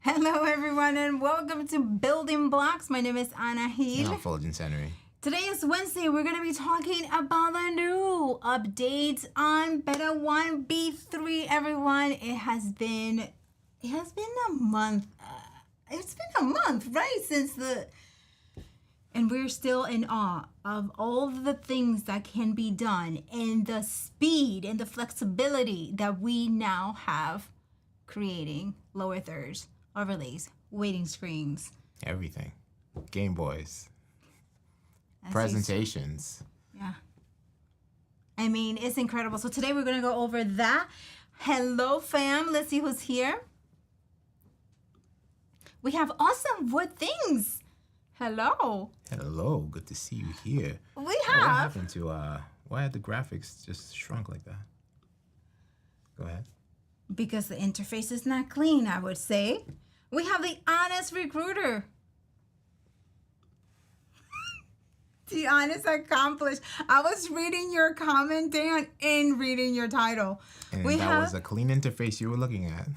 Hello everyone and welcome to Building Blocks. My name is Anna And Heel. I'm Fuljens Henry. Today is Wednesday. We're going to be talking about the new updates on Beta 1B3. Everyone, it has been a month. It's been a month, right? And we're still in awe of all the things that can be done and the speed and the flexibility that we now have creating lower thirds, overlays, waiting screens. Everything. Game Boys. As Presentations. Yeah. I mean, it's incredible. So today we're going to go over that. Hello, fam. Let's see who's here. We have awesome wood things. Hello. Hello. Good to see you here. We What have. happened to, why had the graphics just shrunk like that? Go ahead. Because the interface is not clean, I would say. We have the honest recruiter. The honest accomplished. I was reading your comment, Dan, and reading your title. And that was a clean interface you were looking at.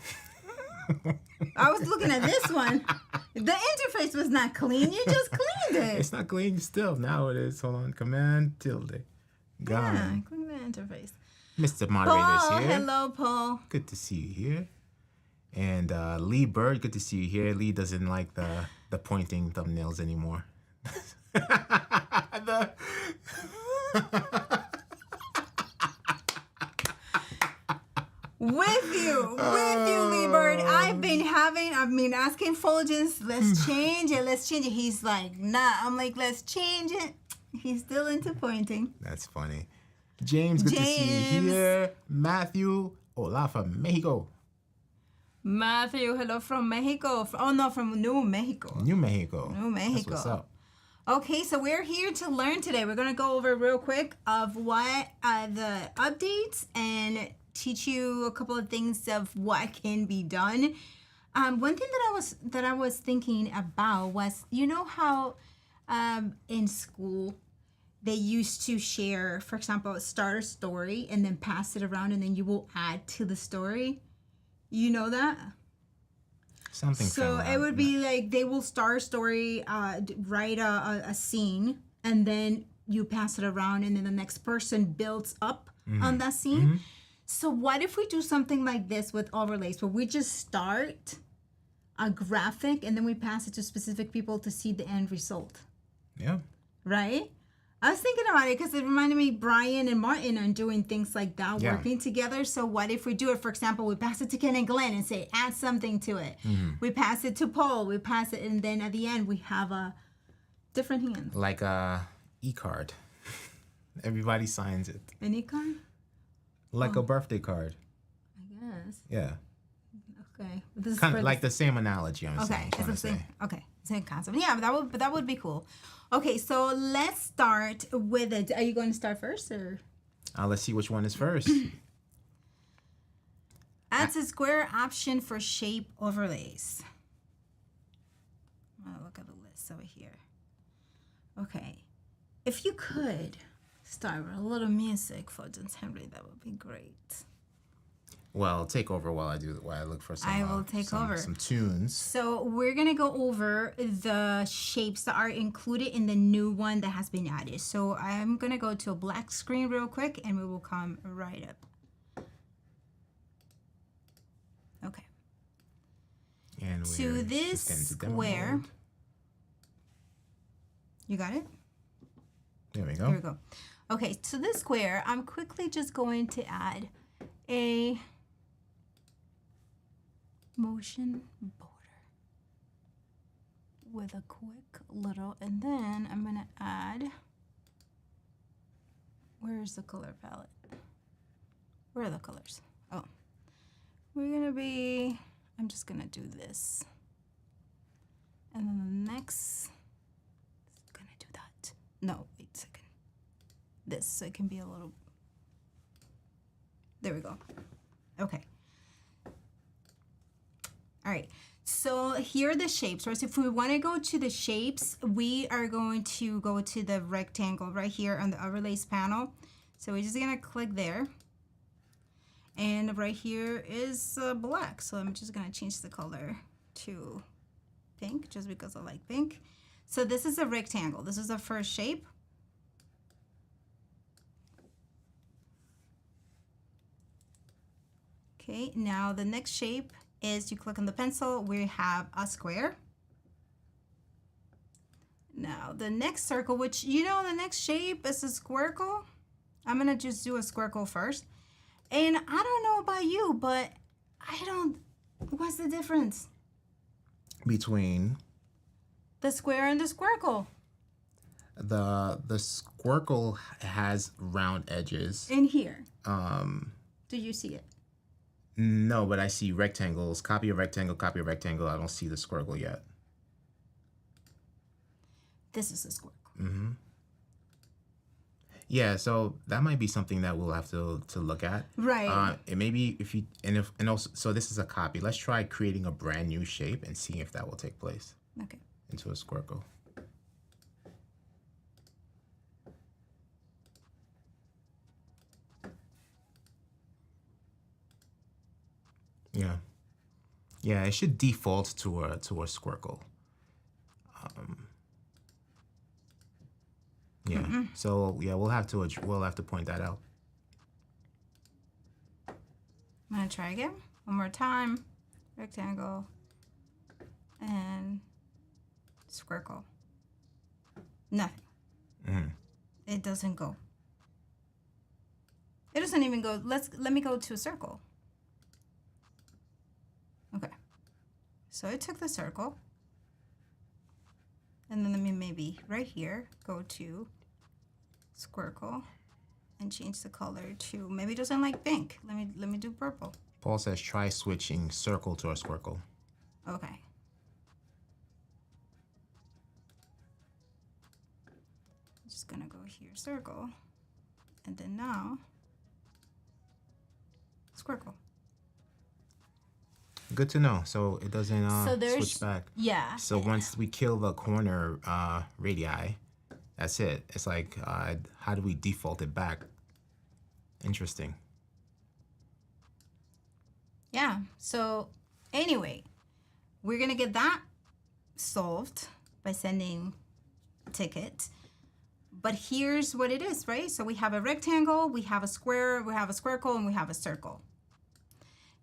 I was looking at this one. The interface was not clean. You just cleaned it. It's not clean still. Now it is. Hold on. Command tilde. Gone. Yeah, clean the interface. Mr. Moderator's Paul, here. hello, Paul. Good to see you here. And Lee Bird, good to see you here. Lee doesn't like the pointing thumbnails anymore. With you, Lee Bird. I've been asking Fuljens, let's change it. He's like, nah. I'm like, let's change it. He's still into pointing. That's funny. James, good to see you here. Matthew, hola from Mexico. Matthew, hello from Mexico. From New Mexico. New Mexico. New Mexico. That's what's up. Okay, so we're here to learn today. We're going to go over real quick of what the updates and teach you a couple of things of what can be done. One thing that I was thinking about was, you know how in school they used to share, for example, start a story and then pass it around and then you will add to the story. You know that? Something So it would be like they will start a story, write a scene, and then you pass it around and then the next person builds up on that scene. Mm-hmm. So what if we do something like this with overlays where we just start a graphic and then we pass it to specific people to see the end result? Yeah. Right? I was thinking about it because it reminded me Brian and Martin are doing things like that, working together. So what if we do it, for example, we pass it to Ken and Glenn and say, add something to it. Mm-hmm. We pass it to Paul, we pass it, and then at the end we have a different hand. Like a e-card. Everybody signs it. An e-card? Like a birthday card. I guess. Yeah. Okay. This is kind of like the same analogy I'm saying. trying to say. Okay. Same concept. Yeah, but that would be cool. Okay, so let's start with it. Are you going to start first or? Let's see which one is first. Adds a square option for shape overlays. Oh, look at the list over here. Okay. If you could start with a little music for Fuljens Henry, that would be great. Well, take over while I look for some. I will take over some tunes. So we're gonna go over the shapes that are included in the new one that has been added. So I'm gonna go to a black screen real quick, and we will come right up. Okay. And to this square. You got it? There we go. Here we go. Okay, to this square, I'm quickly just going to add a motion border with a quick little, and then I'm gonna add, where's the color palette? Where are the colors? Oh, I'm just gonna do this, and then the next, gonna do that. No, wait a second. This, so it can be a little, there we go. Okay. All right, so here are the shapes, right? So if we want to go to the shapes, we are going to go to the rectangle right here on the overlays panel. So we're just gonna click there. And right here is black, so I'm just gonna change the color to pink just because I like pink. So this is a rectangle. This is the first shape. Okay, now the next shape is you click on the pencil, we have a square. Now the next circle, which you know the next shape is a squircle. I'm gonna just do a squircle first. And I don't know about you, but what's the difference? Between The square and the squircle. the squircle has round edges. In here. Do you see it? No, but I see rectangles. Copy a rectangle, copy a rectangle. I don't see the squircle yet. This is a squircle. Mm-hmm. Yeah, so that might be something that we'll have to look at. Right. And maybe if you and also so this is a copy. Let's try creating a brand new shape and see if that will take place Okay. into a squircle. Yeah. Yeah, it should default to a squircle. Yeah. So yeah, we'll have to point that out. I'm gonna try again. One more time. Rectangle and squircle. Nothing. It doesn't go. It doesn't even go. Let me go to a circle. Okay. So I took the circle. And then let me maybe right here go to squircle and change the color to maybe it doesn't like pink. Let me do purple. Paul says try switching circle to a squircle. Okay. I'm just gonna go here, circle, and then now squircle. Good to know. So it doesn't switch back. Yeah. So once we kill the corner radii, that's it. It's like, how do we default it back? Interesting. Yeah. So anyway, we're gonna get that solved by sending a ticket. But here's what it is, right? So we have a rectangle, we have a square, we have a squircle, and we have a circle.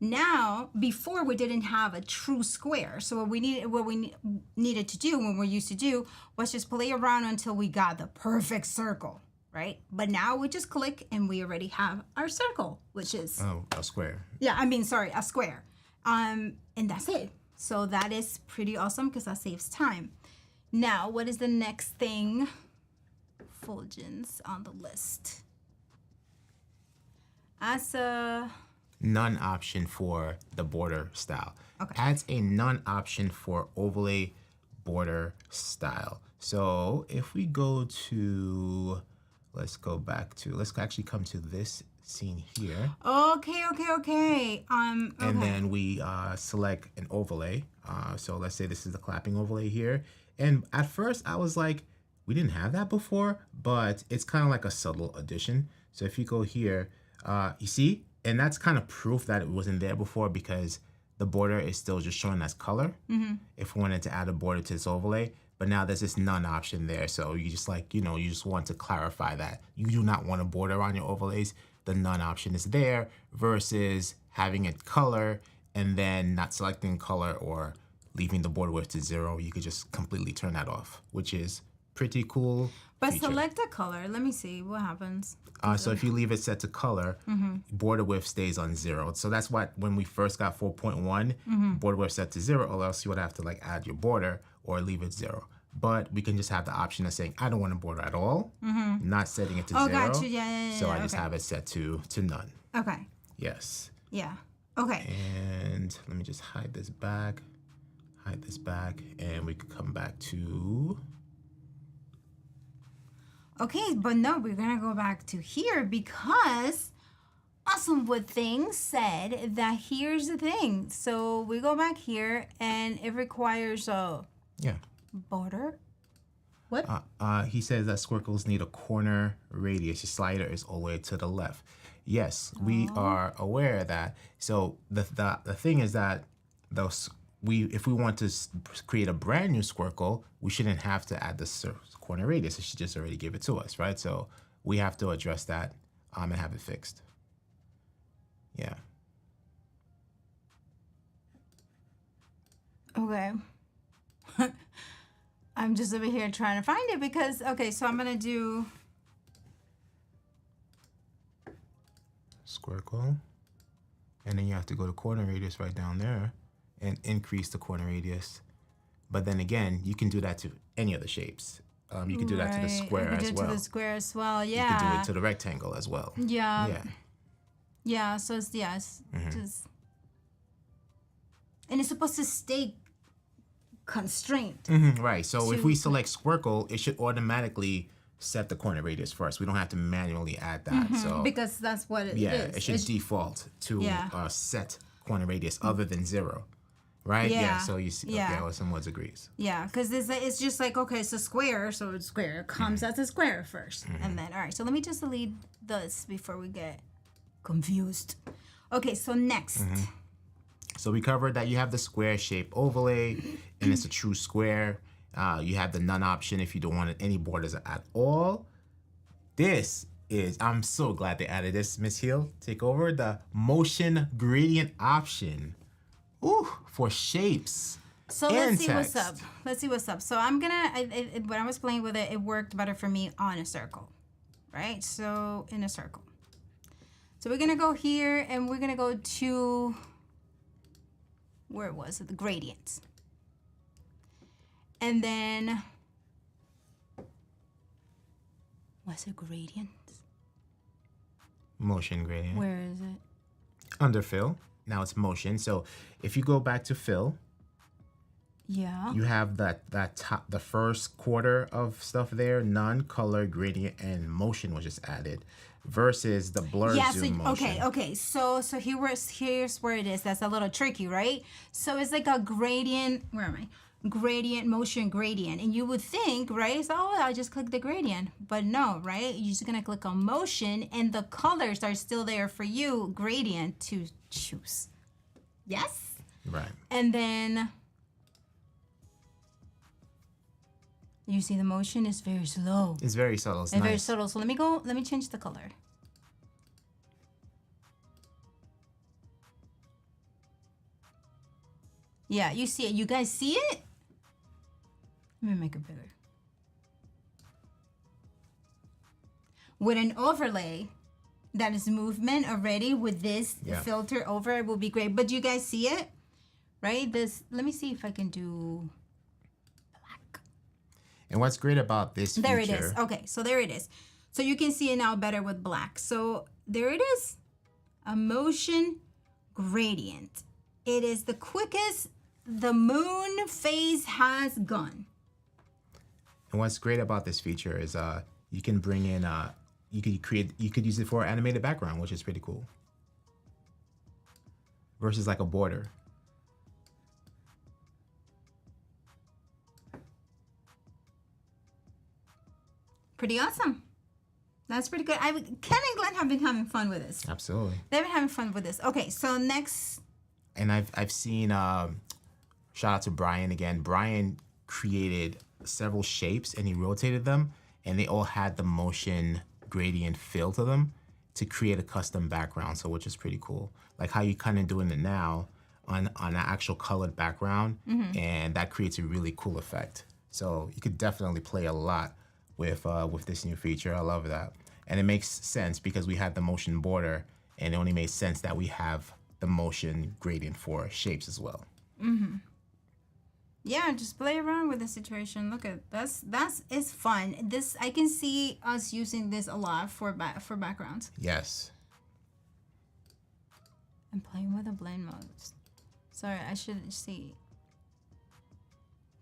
Now, before we didn't have a true square. So what we needed to do, when we're used to do, was just play around until we got the perfect circle, right? But now we just click and we already have our circle, which is a square. Yeah, I mean, sorry, a square. And that's it. So that is pretty awesome because that saves time. Now, what is the next thing? Fuljens on the list. As a None option for the border style. Okay. Adds a none option for overlay border style. So if we go to, let's actually come to this scene here. Okay. And then we select an overlay. So let's say this is the clapping overlay here. And at first I was like, we didn't have that before, but it's kind of like a subtle addition. So if you go here, you see, and that's kind of proof that it wasn't there before because the border is still just showing as color. If we wanted to add a border to this overlay, but now there's this none option there. So you just you just want to clarify that you do not want a border on your overlays. The none option is there versus having it color and then not selecting color or leaving the border width to 0. You could just completely turn that off, which is pretty cool. But feature. select a color. Let me see what happens. So if you leave it set to color, border width stays on 0. So that's what when we first got 4.1, border width set to 0, or else you would have to add your border or leave it 0. But we can just have the option of saying I don't want a border at all, not setting it to 0. Gotcha. Yeah. So I just have it set to none. Okay. Yes. Yeah. Okay. And let me just hide this back, and we could come back to. Okay, but no, we're gonna go back to here because Awesome Wood Thing said that here's the thing. So we go back here and it requires a border. What? He says that squircles need a corner radius. Your slider is all the way to the left. Yes, we are aware of that. So the thing is that those if we want to create a brand new squircle, we shouldn't have to add the corner radius. It should just already give it to us, right? So we have to address that and have it fixed. Yeah. Okay. I'm just over here trying to find it because, okay, so I'm going to do squircle. And then you have to go to corner radius right down there and increase the corner radius. But then again, you can do that to any of the shapes. You can do that to the square as well. You can do it to the square as well, yeah. You can do it to the rectangle as well. Yeah. Yeah. Yeah, so it's, just... And it's supposed to stay constrained. Right, so if we select squircle, it should automatically set the corner radius first. We don't have to manually add that. So because that's what it is. Yeah, it should default to set corner radius other than 0. Right? Yeah. So you see, okay, well, someone agrees. Yeah, because it's just like, okay, it's a square, so it's square. It comes as a square first. And then, all right, so let me just delete this before we get confused. Okay, so next. So we covered that you have the square shape overlay, and it's a true square. You have the none option if you don't want any borders at all. This is, I'm so glad they added this, Miss Hill. Take over the motion gradient option. Ooh, for shapes. So let's see what's up. Let's see what's up. So I'm gonna, when I was playing with it, it worked better for me on a circle, right? So in a circle. So we're gonna go here and we're gonna go to, where was it? The gradients. And then, what's a gradient? Motion gradient. Where is it? Under fill. Now it's motion. So if you go back to fill, you have that top, the first quarter of stuff there, none, color, gradient, and motion was just added, versus the blur zoom motion. Okay. So here's where it is. That's a little tricky, right? So it's like a gradient. Where am I? Gradient, motion, gradient. And you would think, right? So, I just click the gradient. But no, right? You're just going to click on motion and the colors are still there for you, gradient, to choose. Yes? Right. And then you see the motion is very slow. It's very subtle. It's nice. Very subtle. So let me change the color. Yeah, you see it. You guys see it? Let me make it bigger. With an overlay that is movement already with this filter over, it will be great. But you guys see it? Right? Let me see if I can do black. And what's great about this feature... There it is. Okay, so there it is. So you can see it now better with black. So there it is. A motion gradient. It is the quickest the moon phase has gone. And what's great about this feature is you can bring in you could use it for animated background, which is pretty cool. Versus like a border. Pretty awesome. That's pretty good. Ken and Glenn have been having fun with this. Absolutely. They've been having fun with this. Okay, so next. And I've seen shout out to Brian again. Brian created several shapes and he rotated them, and they all had the motion gradient fill to them to create a custom background. So which is pretty cool. Like how you kind of doing it now on an actual colored background, and that creates a really cool effect. So you could definitely play a lot with this new feature. I love that. And it makes sense because we had the motion border, and it only made sense that we have the motion gradient for shapes as well. Yeah, just play around with the situation. Look at it's fun. This, I can see us using this a lot for backgrounds. Yes. I'm playing with the blend modes. Sorry, I should see.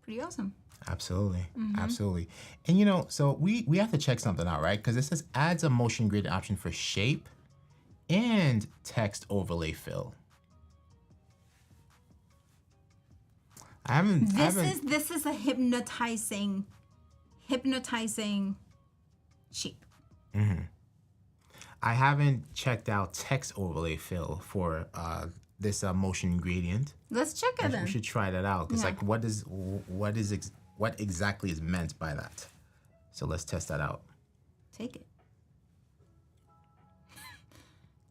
Pretty awesome. Absolutely. Absolutely. And so we have to check something out, right? Because it says adds a motion gradient option for shape and text overlay fill. This is a hypnotizing shape. I haven't checked out text overlay fill for this motion gradient. Let's check it We then. should try that out. It's Yeah. like, what exactly is meant by that? So let's test that out. Take it.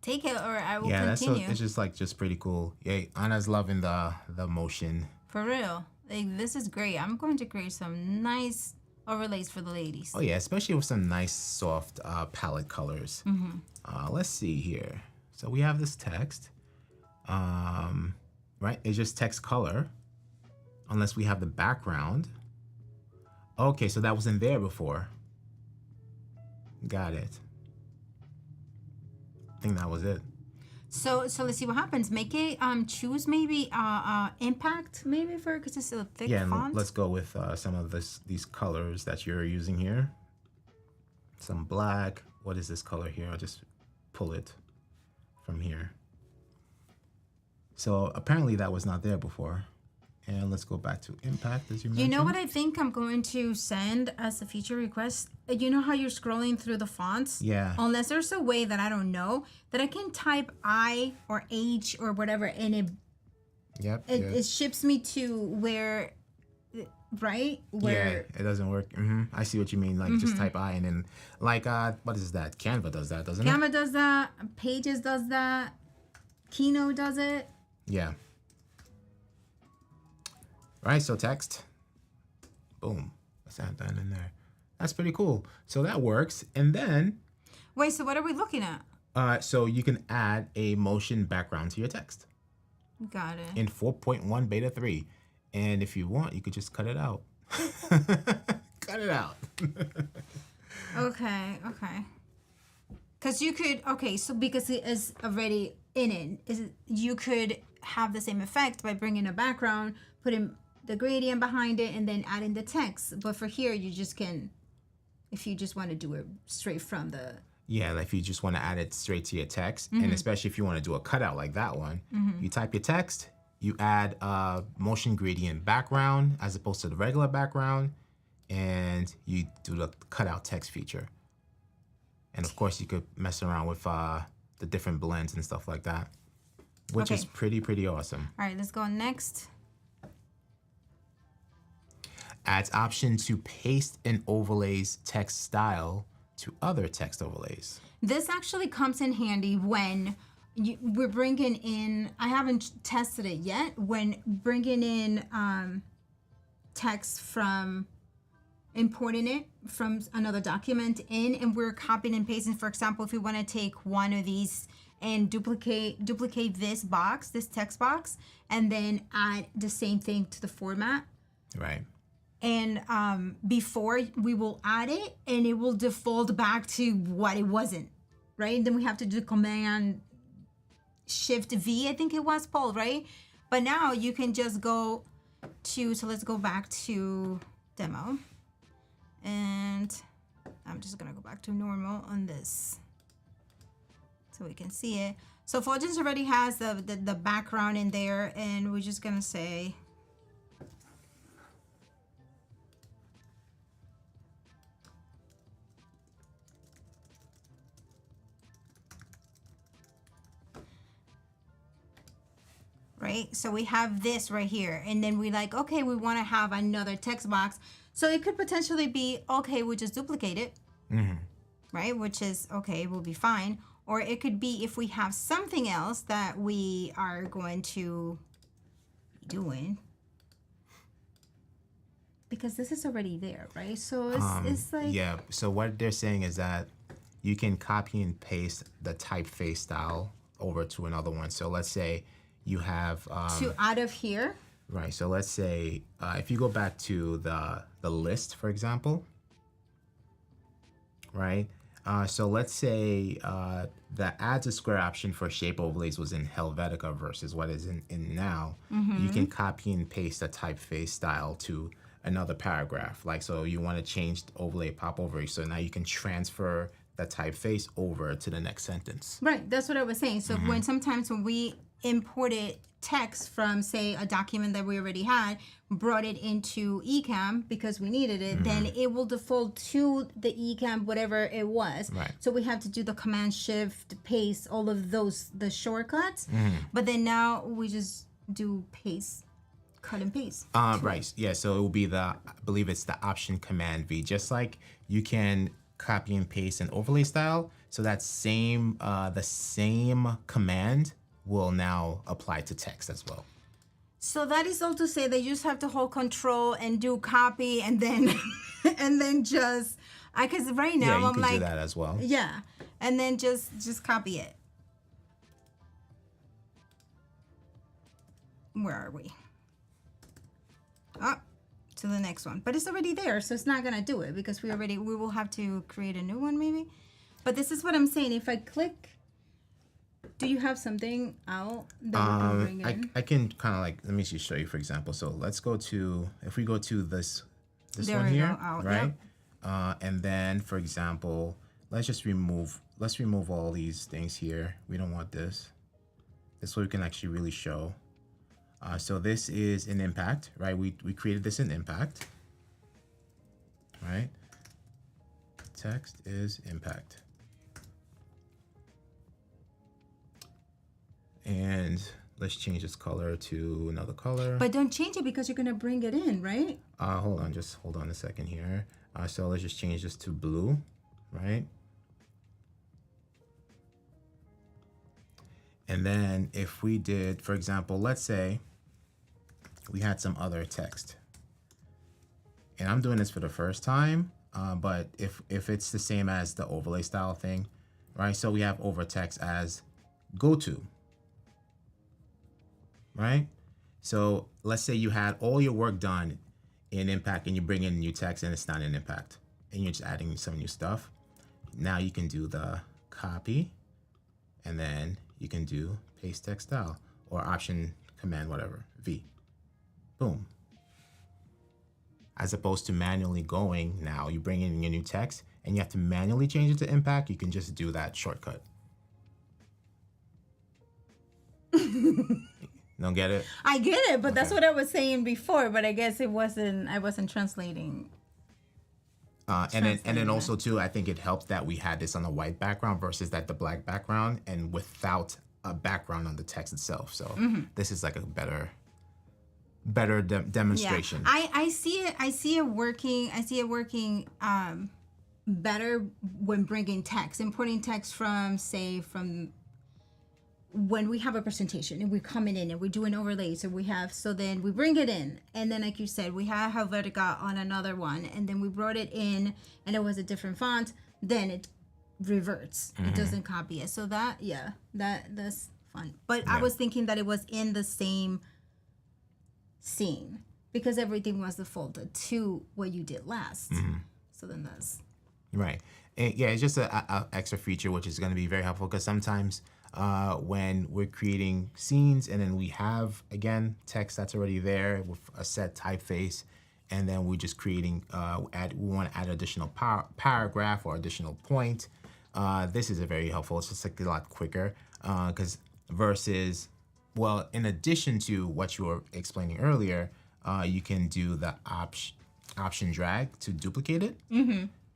Take it, or I will Yeah, continue. it's just pretty cool. Yeah, Anna's loving the motion. For real. Like, this is great. I'm going to create some nice overlays for the ladies. Oh yeah, especially with some nice soft palette colors. Let's see here. So we have this text, right? It's just text color, unless we have the background. Okay, so that wasn't there before. Got it. I think that was it. So let's see what happens. Make it choose maybe impact maybe for because it's a thick Yeah, and font. let's go with some of these colors that you're using here. Some black. What is this color here? I'll just pull it from here. So apparently that was not there before. And let's go back to impact, as you mentioned. You know what I think I'm going to send as a feature request? You know how you're scrolling through the fonts? Yeah. Unless there's a way that I don't know that I can type I or H or whatever, and it ships me to where, right? Where yeah, it doesn't work. I see what you mean. Like just type I and then like what is that? Canva does that, doesn't it? Canva does that. Pages does that. Keynote does it. Yeah. Right, so text. Boom. Let's add that in there. That's pretty cool. So that works. And then Wait, so what are we looking at? so you can add a motion background to your text Got it. in 4.1 beta 3. And if you want, you could just cut it out. Cut it out. Okay. Because you could, so because it is already in it, you could have the same effect by bringing a background, putting the gradient behind it, and then adding the text. But for here, you just can, if you just want to do it straight from the... Yeah, like if you just want to add it straight to your text, and especially if you want to do a cutout like that one, you type your text, you add a motion gradient background as opposed to the regular background, and you do the cutout text feature. And of course, you could mess around with the different blends and stuff like that, which is pretty awesome. All right, let's go next. Adds option to paste and overlays text style to other text overlays. This actually comes in handy when we're bringing in, I haven't tested it yet, when bringing in text from, importing it from another document in, and we're copying and pasting. For example, if we want to take one of these and duplicate this box, this text box, and then add the same thing to the format. Right. And before we will add it, and it will default back to what it wasn't, right? Then we have to do Command Shift V, I think it was, Paul, right? But now you can just go to, so let's go back to demo. And I'm just gonna go back to normal on this so we can see it. So Fuljens already has the background in there, and we're just gonna say, right? So we have this right here, and then we like, okay, we want to have another text box. So it could potentially be, okay, we'll just duplicate it, right? Which is, okay, we'll be fine. Or it could be if we have something else that we are going to be doing. Because this is already there, right? So it's like... Yeah, so what they're saying is that you can copy and paste the typeface style over to another one. So let's say you have... to out of here. Right, so let's say if you go back to the list, for example, right? So let's say the adds a square option for shape overlays was in Helvetica versus what is in now. You can copy and paste a typeface style to another paragraph. Like, so you want to change the overlay pop over, so now you can transfer the typeface over to the next sentence. Right, that's what I was saying. So sometimes when we imported text from, say, a document that we already had, brought it into Ecamm because we needed it, then it will default to the Ecamm whatever it was. Right. So we have to do the Command Shift paste, all of those, the shortcuts. But then now we just do paste, cut and paste. Right. Yeah. So it will be I believe it's the Option Command V. Just like you can copy and paste in overlay style, so that the same command will now apply to text as well. So that is all to say that you just have to hold Control and do copy, and then and then just because right now you I'm can like do that as well. Yeah, and then just copy it. Where are we? Up to the next one, but it's already there, so it's not gonna do it because we will have to create a new one maybe. But this is what I'm saying. If I click, do you have something out that we can bring in? I can kind of like, let me just show you, for example. So let's go to, if we go to this There one we here, go, out, right? yep. And then, for example, let's remove all these things here. We don't want this. This way we can actually really show. So this is an impact, right? We created this in impact, right? Text is impact. And let's change this color to another color. But don't change it because you're gonna bring it in, right? Hold on, just hold on a second here. So let's just change this to blue, right? And then if we did, for example, let's say we had some other text. And I'm doing this for the first time, but if it's the same as the overlay style thing, right? So we have over text as go to. Right? So let's say you had all your work done in impact and you bring in new text and it's not in impact and you're just adding some new stuff. Now you can do the copy and then you can do paste text style or option command, whatever, V. Boom. As opposed to manually going, now you bring in your new text and you have to manually change it to impact, you can just do that shortcut. Don't get it? I get it, but that's what I was saying before. But I guess I wasn't translating. And then also too, I think it helped that we had this on a white background versus the black background and without a background on the text itself. So this is like a better demonstration. Yeah. I see it working better when bringing text, importing text from when we have a presentation and we're coming in and we're doing overlays, so then we bring it in, and then like you said, we have Helvetica on another one, and then we brought it in and it was a different font, then it reverts. It doesn't copy it. So that's fun. But I was thinking that it was in the same scene because everything was defaulted to what you did last. So then that's right. And yeah, it's just a extra feature which is going to be very helpful because sometimes when we're creating scenes and then we have, again, text that's already there with a set typeface, and then we're just creating, we want to add additional paragraph or additional point. This is very helpful. It's just like a lot quicker because versus, well, in addition to what you were explaining earlier, you can do the option drag to duplicate it.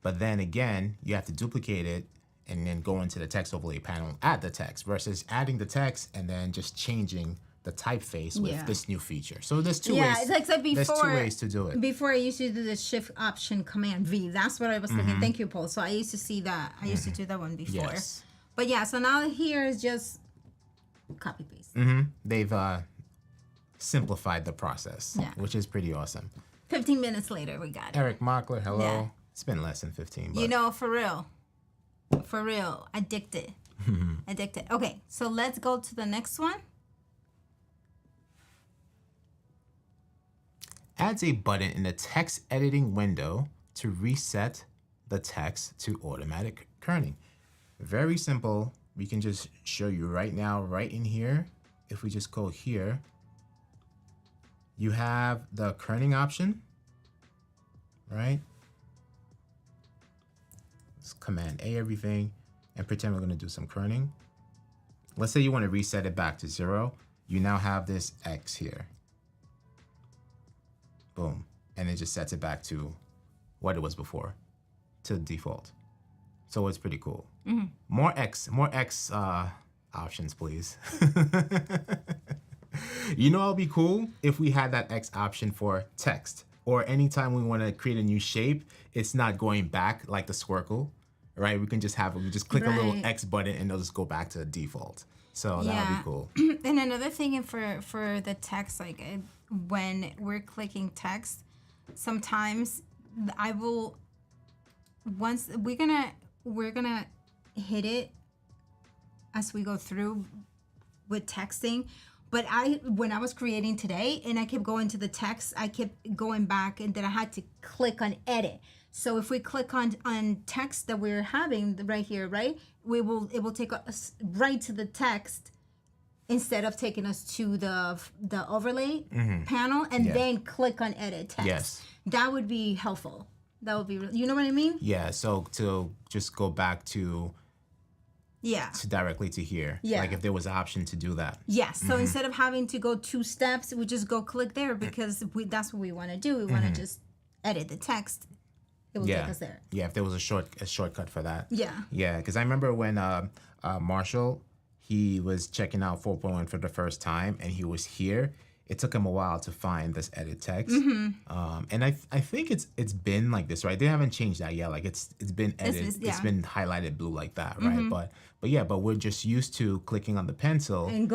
But then again, you have to duplicate it and then go into the text overlay panel, add the text versus adding the text and then just changing the typeface with this new feature. So there's two ways. Yeah, it's like before. There's 2 ways to do it. Before I used to do the Shift Option Command V. That's what I was thinking. Thank you, Paul. So I used to see that. I used to do that one before. Yes. But yeah, so now here is just copy paste. They've simplified the process, which is pretty awesome. 15 minutes later, we got it. Eric Mockler, hello. Yeah. It's been less than 15. But You know, for real, addicted. Addicted. Okay, so let's go to the next one. adds a button in the text editing window to reset the text to automatic kerning. Very simple. We can just show you right now, right in here. If we just go here, you have the kerning option, right? Let's Command A everything and pretend we're going to do some kerning. Let's say you want to reset it back to 0. You now have this X here. Boom. And it just sets it back to what it was before, to default. So it's pretty cool. More X options, please. You know, it'll be cool if we had that X option for text, or anytime we want to create a new shape, it's not going back like the squircle, right? We can just click a little X button and it'll just go back to default. So that would be cool. And another thing for the text, like when we're clicking text, sometimes I will, once we're gonna hit it as we go through with texting. But when I was creating today and I kept going to the text, I kept going back and then I had to click on edit. So if we click on text that we're having right here, right, it will take us right to the text instead of taking us to the overlay panel and then click on edit text. Yes. That would be helpful. That would be, you know what I mean? Yeah, so to just go back to directly to here. Yeah. Like if there was an option to do that. Yes. So instead of having to go 2 steps, we just go click there because that's what we want to do. We want to just edit the text. It will take us there. Yeah, if there was a shortcut for that. Yeah. Yeah, because I remember when Marshall, he was checking out 4.1 for the first time and he was here. It took him a while to find this edit text. And I think it's been like this, right? They haven't changed that yet. Like it's been edited. It's been highlighted blue like that, right? But we're just used to clicking on the pencil and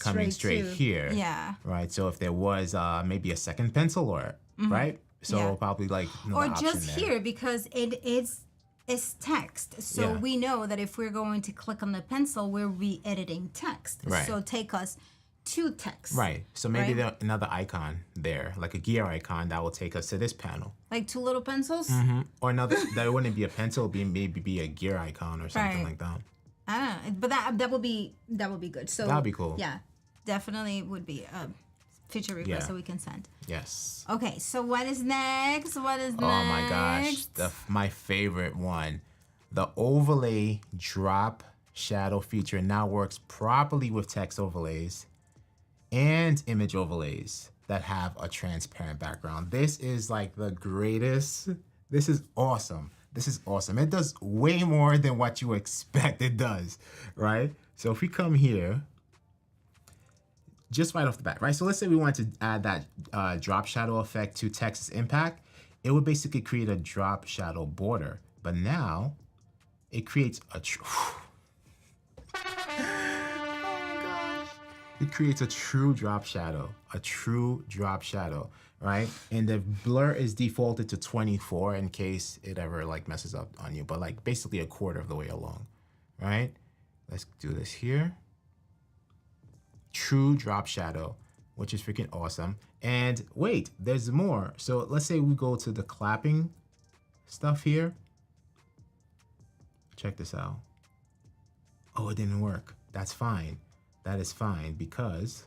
coming straight here. Yeah. Right. So if there was maybe a second pencil or right? So probably like or just here because it's text. So we know that if we're going to click on the pencil, we'll be editing text. Right. So take us to text. Right. So maybe there's another icon there, like a gear icon that will take us to this panel. Like 2 little pencils? Or another, that wouldn't be a pencil, maybe be a gear icon or something like that. I don't know. But that would be good. So that would be cool. Yeah. Definitely would be a feature request that we can send. Yes. Okay, so what is next? Oh my gosh. My favorite one. The overlay drop shadow feature now works properly with text overlays and image overlays that have a transparent background. This is like the greatest. This is awesome. This is awesome. It does way more than what you expect it does, right? So if we come here, just right off the bat, right? So let's say we wanted to add that drop shadow effect to text's impact. It would basically create a drop shadow border. But now it creates it creates a true drop shadow, right? And the blur is defaulted to 24 in case it ever like messes up on you, but like basically a quarter of the way along, right? Let's do this here. True drop shadow, which is freaking awesome. And wait, there's more. So let's say we go to the clapping stuff here. Check this out. Oh, it didn't work. That's fine. That is fine because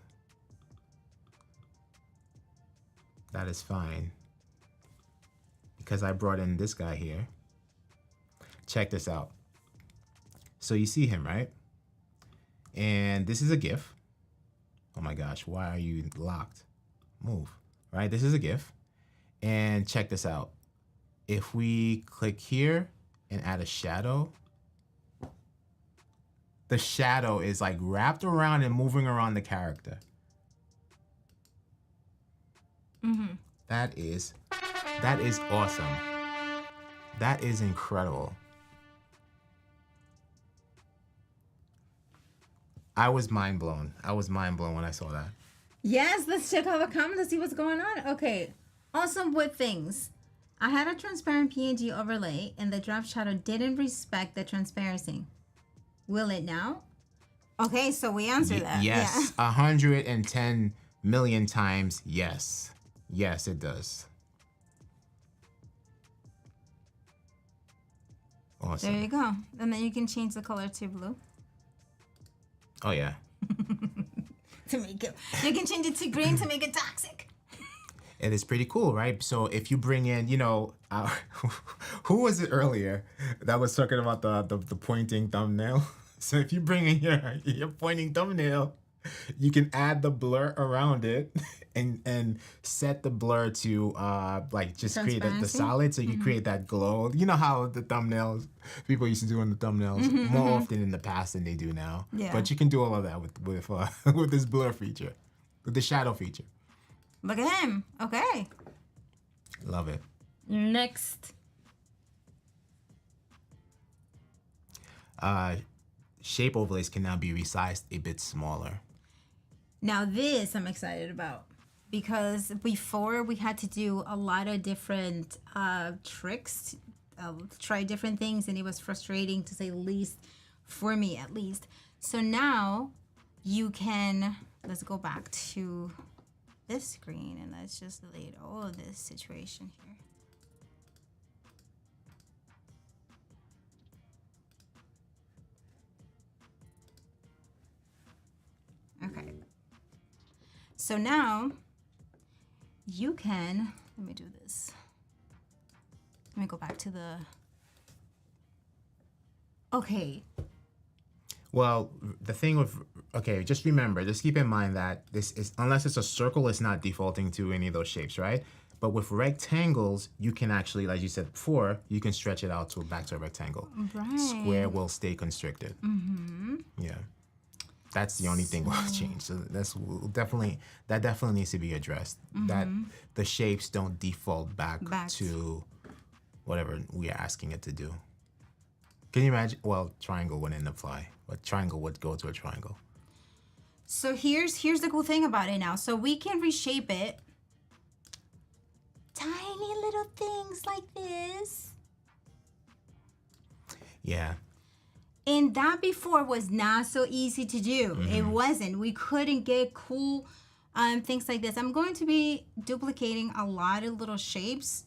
I brought in this guy here. Check this out. So you see him, right? And this is a GIF. Oh my gosh, why are you locked? Move, right? This is a GIF. And check this out. If we click here and add a shadow, the shadow is like wrapped around and moving around the character. That is awesome. That is incredible. I was mind blown. When I saw that. Yes, let's check out the comments to see what's going on. Okay, awesome with things. I had a transparent PNG overlay and the drop shadow didn't respect the transparency. Will it now? Okay, so we answered that. Yes, 110 million times yes. Yes, it does. Awesome. There you go. And then you can change the color to blue. Oh, yeah. To make it, you can change it to green to make it toxic. It is pretty cool, right? So if you bring in, who was it earlier? That was talking about the pointing thumbnail. So if you bring in your pointing thumbnail, you can add the blur around it and set the blur to like just create the Transparency? solid so you can create that glow. You know how the thumbnails people used to do in the thumbnails more often in the past than they do now. Yeah. But you can do all of that with with this blur feature, with the shadow feature. Look at him. Okay. Love it. Next. Shape overlays can now be resized a bit smaller. Now this I'm excited about because before we had to do a lot of different tricks, try different things, and it was frustrating to say the least, for me at least. So now you can, let's go back to this screen and let's just delete all of this situation here. Okay. So now you can, let me do this. Let me go back to the, okay. Well, the thing with, okay, just remember, just keep in mind that this is, unless it's a circle, it's not defaulting to any of those shapes, right? But with rectangles, you can actually, like you said before, you can stretch it out to back to a rectangle. Right. Square will stay constricted. Mm-hmm. Yeah. That's the only thing we'll change. So that definitely needs to be addressed. That the shapes don't default back to whatever we are asking it to do. Can you imagine? Well, triangle wouldn't apply, but triangle would go to a triangle. So here's the cool thing about it now. So we can reshape it. Tiny little things like this. Yeah. And that before was not so easy to do. It wasn't. We couldn't get cool things like this. I'm going to be duplicating a lot of little shapes.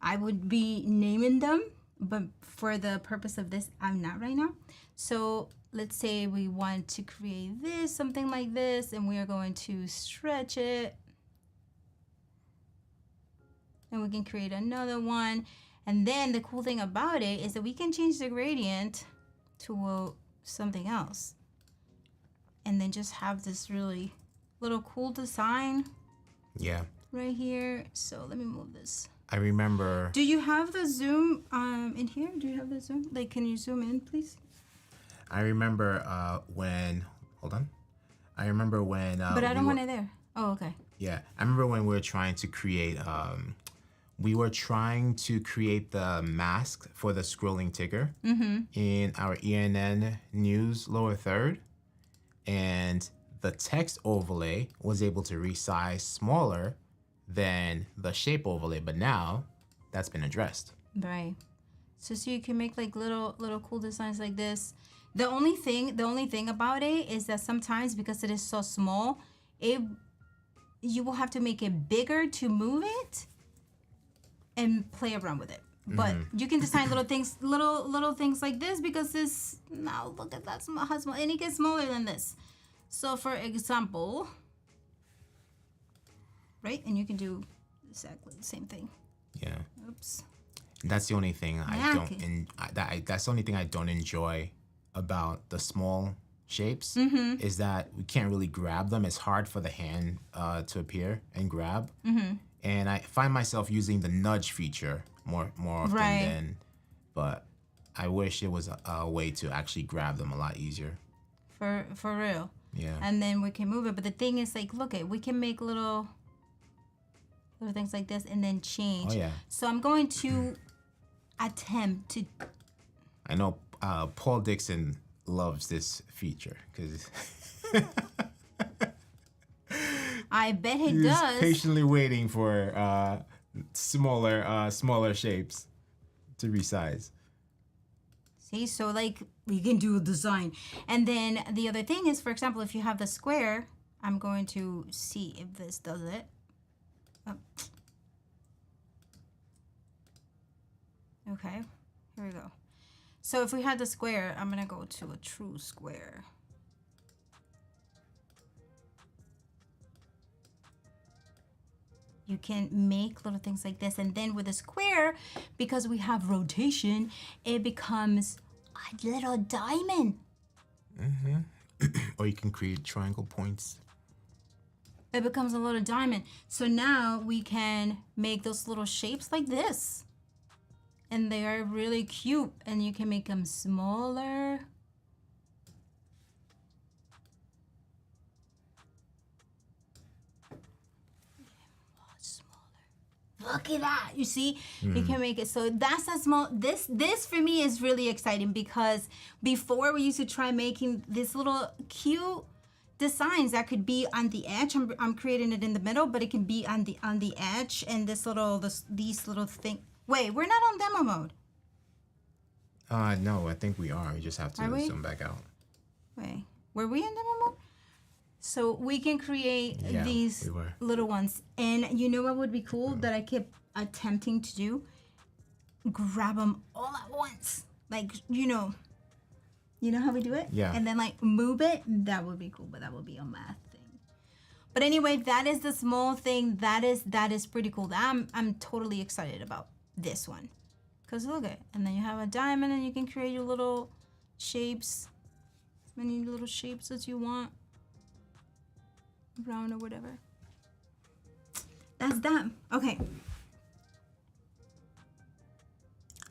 I would be naming them, but for the purpose of this, I'm not right now. So let's say we want to create this, something like this, and we are going to stretch it. And we can create another one. And then the cool thing about it is that we can change the gradient to something else. And then just have this really little cool design. Yeah. Right here. So let me move this. I remember. Do you have the zoom in here? Do you have the zoom? Like, can you zoom in, please? I remember when. Hold on. I remember when. But I don't want it there. Oh, okay. Yeah, I remember when we were trying to create. We were trying to create the mask for the scrolling ticker in our ENN news lower third, and the text overlay was able to resize smaller than the shape overlay, but now that's been addressed. Right. So you can make like little cool designs like this. The only thing about it is that sometimes because it is so small, you will have to make it bigger to move it and play around with it. But you can design little things like this because this, now look at that, how small, and it gets smaller than this. So for example, right, and you can do exactly the same thing. Yeah. Oops. That's the only thing that's the only thing I don't enjoy about the small shapes is that we can't really grab them. It's hard for the hand to appear and grab. And I find myself using the nudge feature more often than, but I wish it was a way to actually grab them a lot easier. For real. Yeah. And then we can move it. But the thing is, like, look we can make little things like this and then change. Oh, yeah. So I'm going to attempt to. I know Paul Dixon loves this feature because I bet he he's does. patiently waiting for smaller shapes to resize. See, so like we can do a design. And then the other thing is, for example, if you have the square, I'm going to see if this does it. Oh. Okay, here we go. So if we had the square, I'm gonna go to a true square. You can make little things like this. And then with a square, because we have rotation, it becomes a little diamond. Or you can create triangle points. It becomes a little diamond. So now we can make those little shapes like this. And they are really cute. And you can make them smaller. Look at that. You see, you can make it. So that's a small, this for me is really exciting because before we used to try making this little cute designs that could be on the edge. I'm creating it in the middle, but it can be on the edge and these little thing. Wait, we're not on demo mode. No, I think we are. We just have to zoom back out. Wait, were we in demo mode? So we can create these little ones. And you know what would be cool that I kept attempting to do? Grab them all at once. Like, you know how we do it? Yeah. And then like move it. That would be cool, but that would be a math thing. But anyway, that is the small thing. That is pretty cool. I'm totally excited about this one. Because look at it. And then you have a diamond and you can create your little shapes. As many little shapes as you want. Brown or whatever. That's that. Okay.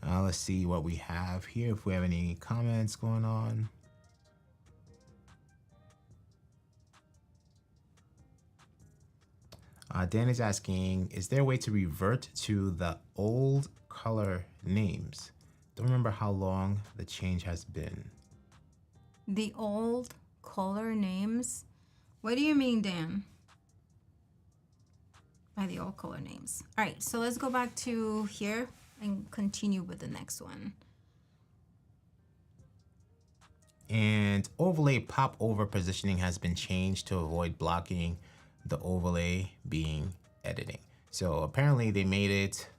Let's see what we have here. If we have any comments going on. Dan is asking, is there a way to revert to the old color names? Don't remember how long the change has been. The old color names? What do you mean, Dan? By the old color names. All right, so let's go back to here and continue with the next one. And overlay pop over positioning has been changed to avoid blocking the overlay being editing. So apparently they made it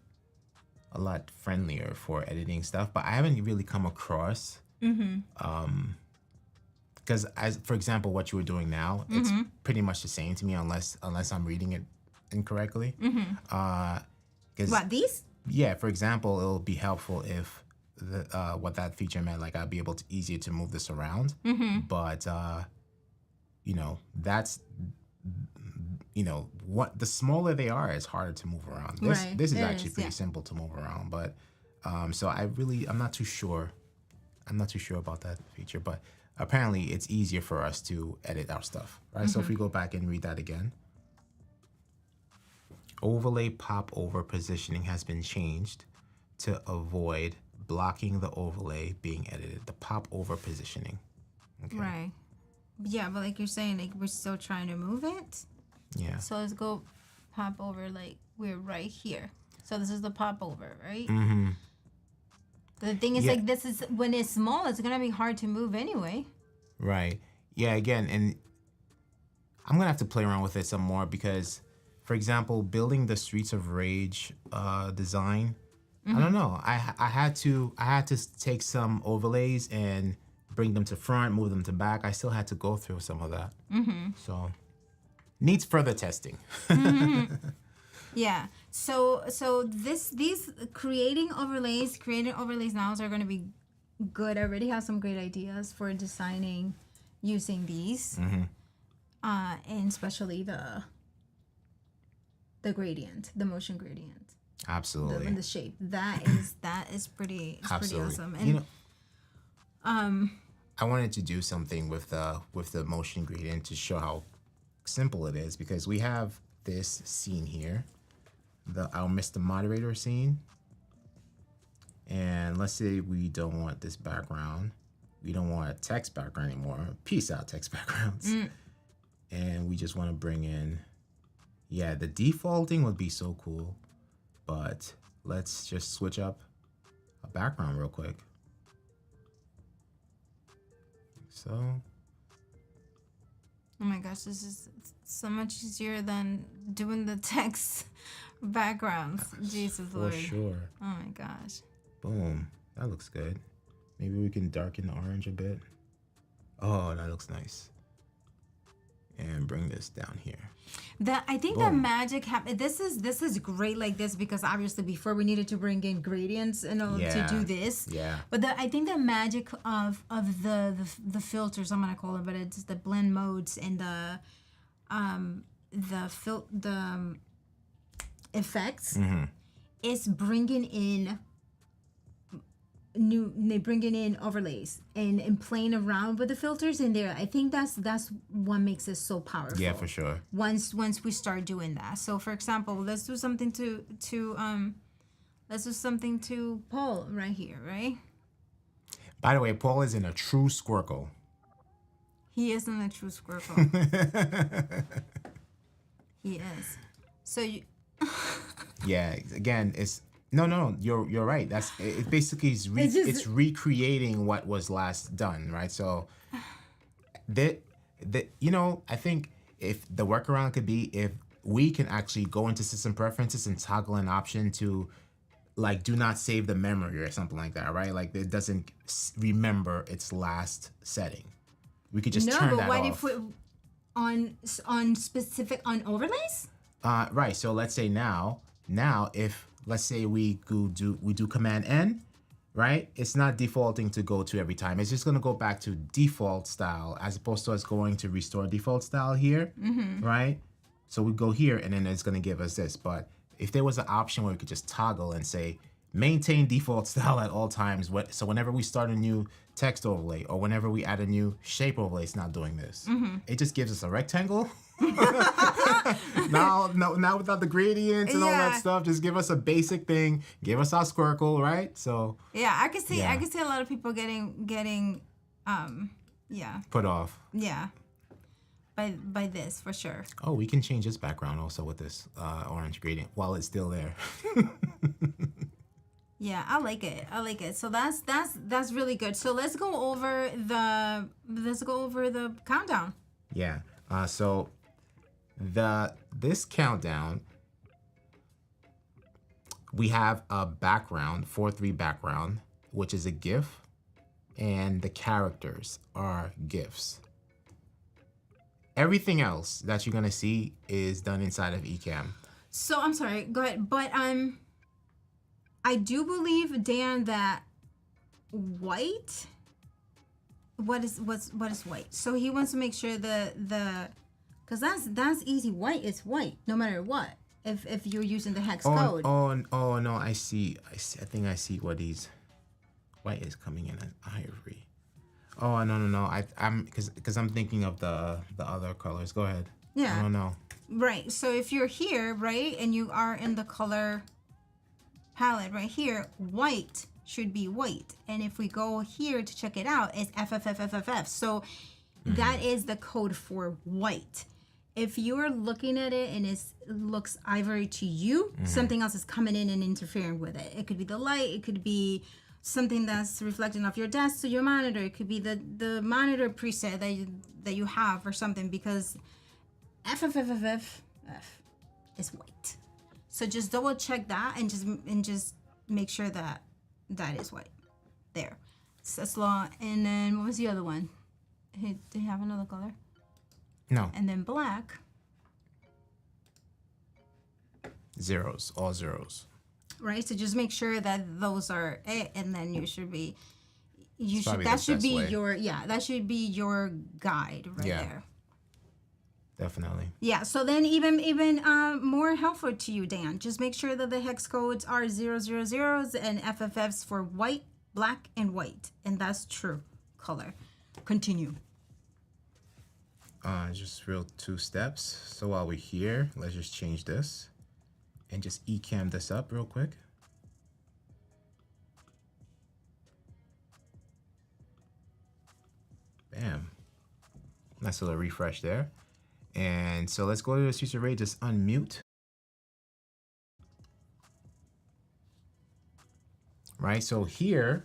a lot friendlier for editing stuff, but I haven't really come across because as for example what you were doing now, it's pretty much the same to me unless I'm reading it incorrectly. What, these? Yeah, for example, it'll be helpful if what that feature meant, like I'd be able to easier to move this around. But you know, that's what the smaller they are, it's harder to move around. This is actually pretty simple to move around, but so I'm not too sure. I'm not too sure about that feature, but apparently it's easier for us to edit our stuff, right? So if we go back and read that again. Overlay pop over positioning has been changed to avoid blocking the overlay being edited. The pop over positioning. Okay. Right. Yeah, but like you're saying, like we're still trying to move it. Yeah. So let's go pop over, like we're right here. So this is the pop over, right? The thing is, like, this is when it's small, it's gonna be hard to move anyway. Right. Yeah. Again, and I'm gonna have to play around with it some more because, for example, building the Streets of Rage design, I don't know. I had to take some overlays and bring them to front, move them to back. I still had to go through some of that. So needs further testing. Yeah. So these creating overlays now are going to be good. I already have some great ideas for designing using these, and especially the gradient, the motion gradient. Absolutely. And the shape. That is pretty awesome. And you know, I wanted to do something with the motion gradient to show how simple it is, because we have this scene here, our Mr. Moderator scene, and let's say we don't want this background, we don't want a text background anymore, peace out text backgrounds, and we just want to bring in, the defaulting would be so cool, but let's just switch up a background real quick. So. Oh my gosh, this is so much easier than doing the text backgrounds. Jesus Lord. For sure. Oh my gosh. Boom. That looks good. Maybe we can darken the orange a bit. Oh, that looks nice. and bring this down here. I think the magic this is great like this, because obviously before we needed to bring in gradients and all to do this. Yeah. But I think the magic of the filters, I'm gonna call it, but it's the blend modes and the effects is bringing in overlays and playing around with the filters in there. I think that's what makes it so powerful. Yeah, for sure. Once we start doing that. So for example, let's do something to Paul right here, right? By the way, Paul is in a true squircle. He is in a true squircle. He is. So you yeah, again, it's no, you're right. That's it. Basically it's recreating what was last done, right? So I think if the workaround could be if we can actually go into system preferences and toggle an option to like do not save the memory or something like that, right? Like it doesn't remember its last setting. We could just turn that off. No, but what if we on overlays? Right. So let's say now if let's say we do Command N, right? It's not defaulting to go to every time. It's just gonna go back to default style as opposed to us going to restore default style here, right? So we go here and then it's gonna give us this. But if there was an option where we could just toggle and say maintain default style at all times, so whenever we start a new text overlay or whenever we add a new shape overlay, it's not doing this. It just gives us a rectangle. now without the gradients and all that stuff, just give us a basic thing, give us our squircle, right? So yeah, I could see a lot of people getting put off by this for sure. Oh, we can change this background also with this orange gradient while it's still there. Yeah, I like it. So that's really good. So let's go over the countdown. Yeah. So this countdown, we have a background, 4:3 background, which is a GIF, and the characters are GIFs. Everything else that you're gonna see is done inside of Ecamm. So I'm sorry, go ahead. But I do believe, Dan, that white. What is white? So he wants to make sure because that's easy. White is white no matter what. If you're using the hex code. Oh no, I see. I think I see what white is coming in as ivory. Oh no. I'm because I'm thinking of the other colors. Go ahead. Yeah. I don't know. Right. So if you're here, right, and you are in the color palette right here, white should be white. And if we go here to check it out, it's FFFFFF. So that is the code for white. If you're looking at it and it looks ivory to you, something else is coming in and interfering with it. It could be the light. It could be something that's reflecting off your desk to your monitor. It could be the monitor preset that you have or something, because FFFFF is white. So just double check that and just make sure that is white. There. Slaw. And then what was the other one? Did he have another color? No. And then black. Zeros. All zeros. Right? So just make sure that those are it, and then that should be your guide right there. Definitely. Yeah, so then even more helpful to you, Dan. Just make sure that the hex codes are 000s and FFFs for white, black, and white. And that's true color. Continue. Just real 2 steps. So while we're here, let's just change this and just Ecamm this up real quick. Bam. Nice little refresh there. And so let's go to the switch array, just unmute. Right, so here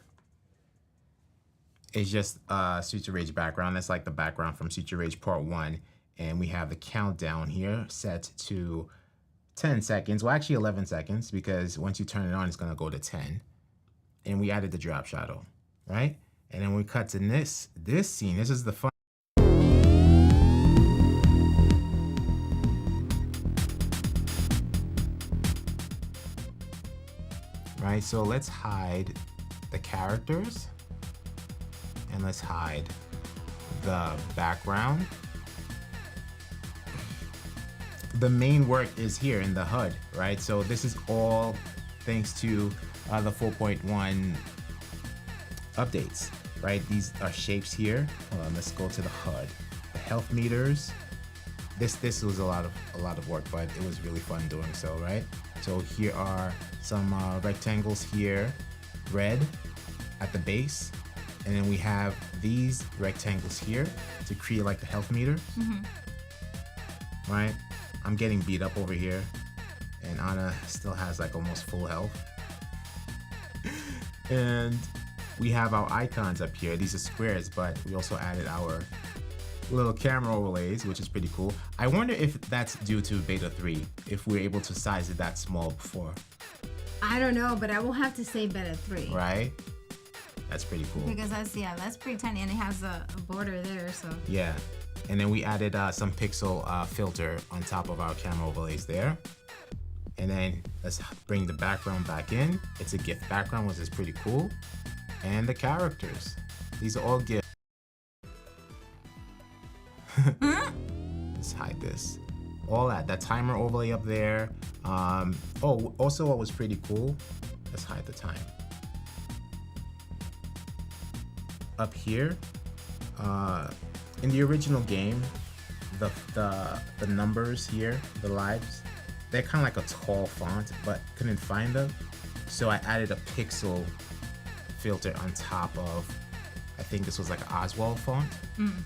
is just Suture Rage background. That's like the background from Suture Rage Part 1. And we have the countdown here set to 10 seconds. Well, actually 11 seconds, because once you turn it on, it's gonna go to 10. And we added the drop shadow, right? And then we cut to this scene. This is the fun. right? So let's hide the characters and let's hide the background. The main work is here in the HUD, right? So this is all thanks to the 4.1 updates, right? These are shapes here. Hold on, let's go to the HUD. The health meters. This was a lot of work, but it was really fun doing so, right? So here are some rectangles here, red at the base, and then we have these rectangles here to create like the health meter, right? I'm getting beat up over here, and Anna still has like almost full health. And we have our icons up here. These are squares, but we also added our little camera overlays, which is pretty cool. I wonder if that's due to beta 3, if we're able to size it that small before. I don't know, but I will have to say beta 3. Right? That's pretty cool. Because that's pretty tiny, and it has a border there, so. Yeah. And then we added some pixel filter on top of our camera overlays there. And then let's bring the background back in. It's a GIF background, which is pretty cool. And the characters. These are all GIF. Let's hide this. All that timer overlay up there. Oh, also what was pretty cool, let's hide the time. Up here, in the original game, the numbers here, the lives, they're kind of like a tall font, but couldn't find them. So I added a pixel filter on top of, I think this was like an Oswald font,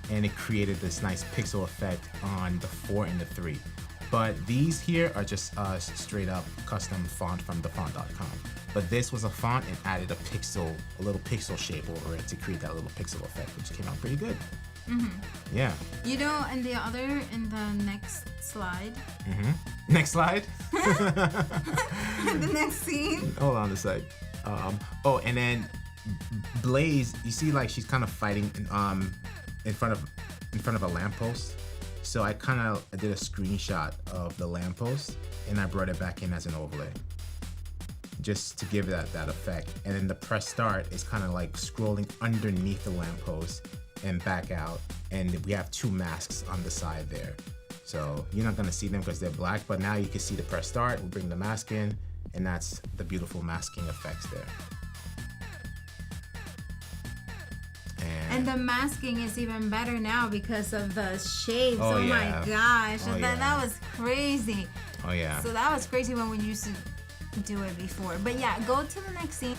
and it created this nice pixel effect on the 4 and the 3. But these here are just straight up custom font from thefont.com. But this was a font and added a little pixel shape over it to create that little pixel effect, which came out pretty good. Yeah. You know, in the next slide. Next slide. The next scene. Hold on a sec. Oh, and then Blaze, you see, like she's kind of fighting in front of a lamppost. So I kind of did a screenshot of the lamppost and I brought it back in as an overlay, just to give that effect. And then the press start is kind of like scrolling underneath the lamppost and back out. And we have 2 masks on the side there. So you're not gonna see them because they're black, but now you can see the press start. We'll bring the mask in, and that's the beautiful masking effects there. And the masking is even better now because of the shapes. Oh, Oh yeah. my gosh. Oh, That was crazy. Oh yeah. So that was crazy when we used to do it before. But yeah, go to the next scene.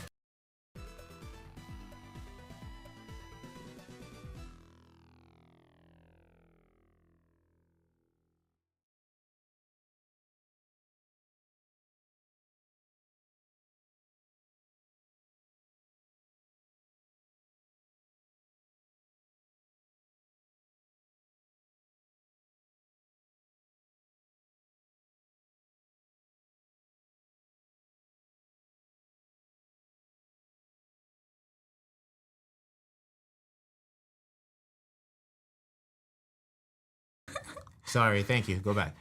Sorry, thank you. Go back.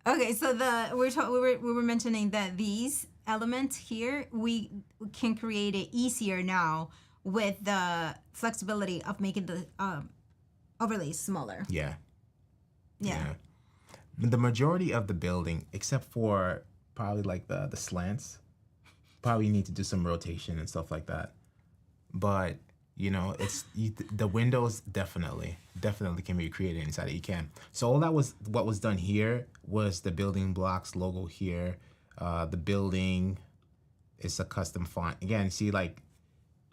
Okay, so we were mentioning that these elements here, we can create it easier now with the flexibility of making the overlays smaller. Yeah. Yeah. The majority of the building, except for probably like the slants, probably need to do some rotation and stuff like that. But you know, the windows definitely can be created inside of Ecamm. So all that was what was done here was the building blocks logo here. The building is a custom font. Again, see, like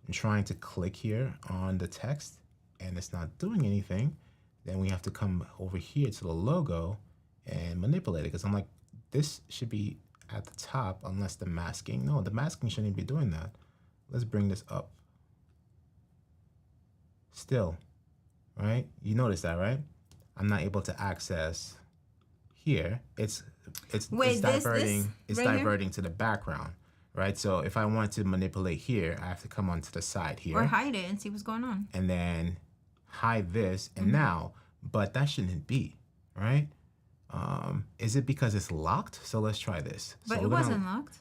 I'm trying to click here on the text and it's not doing anything. Then we have to come over here to the logo and manipulate it, because I'm like, this should be at the top unless the masking. No, the masking shouldn't be doing that. Let's bring this up. Still, right? You notice that, right? I'm not able to access here. It's diverting. It's right diverting to the background, right? So if I want to manipulate here, I have to come onto the side here. Or hide it and see what's going on. And then hide this, and now, but that shouldn't be, right? Is it because it's locked? So let's try this. But So it wasn't locked.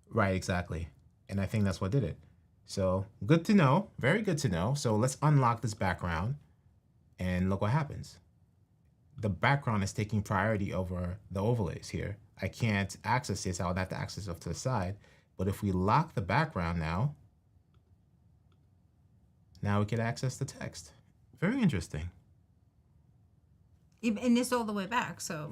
Right, exactly. And I think that's what did it. So good to know. Very good to know. So let's unlock this background and look what happens. The background is taking priority over the overlays here. I can't access this. I would have to access it off to the side. But if we lock the background now we can access the text. Very interesting. And it's all the way back, so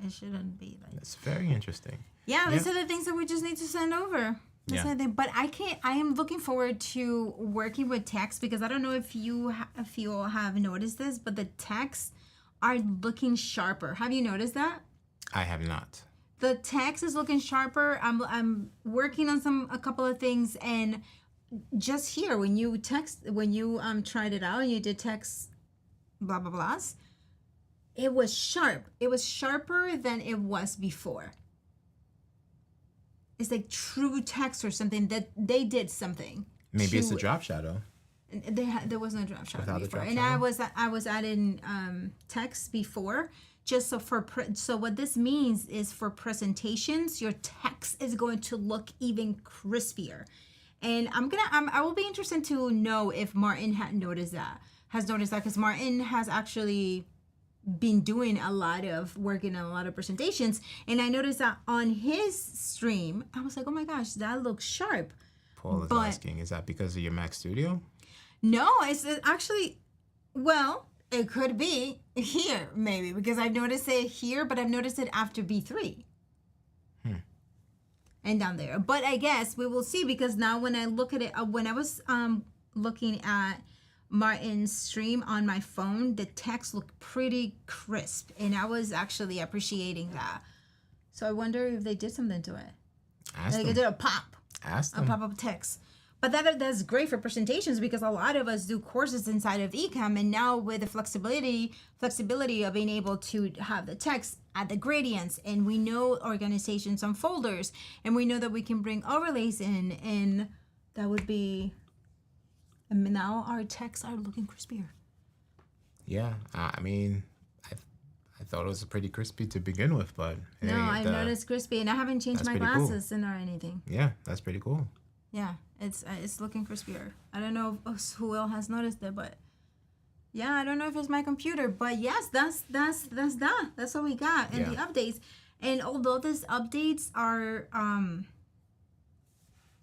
it shouldn't be like. That's very interesting. Yeah, these are the things that we just need to send over. That's the thing. But I am looking forward to working with text because I don't know if you all have noticed this, but the texts are looking sharper. Have you noticed that? I have not. The text is looking sharper. I'm working on a couple of things, and just here when you tried it out and you did text blah blah blahs, it was sharp. It was sharper than it was before. It's like true text or something that they did something. Maybe it's a drop shadow. There was no drop shadow before, and shadow? I was adding text before. Just so what this means is for presentations, your text is going to look even crispier. And I will be interested to know if Martin has noticed that because Martin has actually been doing a lot of working on a lot of presentations, and I noticed that on his stream, I was like, oh my gosh, that looks sharp. Paul is asking, is that because of your Mac Studio? No, it's actually, well, it could be here maybe because I've noticed it here, but I've noticed it after B3. And down there. But I guess we will see because now when I look at it, when I was looking at Martin's stream on my phone, the text looked pretty crisp, and I was actually appreciating that. So I wonder if they did something to it. Ask like them. it did a pop. Ask them. A pop-up text. But that's great for presentations because a lot of us do courses inside of Ecamm, and now with the flexibility of being able to have the text at the gradients, and we know organizations on folders, and we know that we can bring overlays in, and that would be. And now our texts are looking crispier. Yeah, I mean, I thought it was pretty crispy to begin with, but no, I've noticed crispy, and I haven't changed my glasses or anything. Yeah, that's pretty cool. Yeah, it's looking crispier. I don't know who else has noticed it, but yeah, I don't know if it's my computer, but yes, that's that. That's what we got in the updates. And although these updates are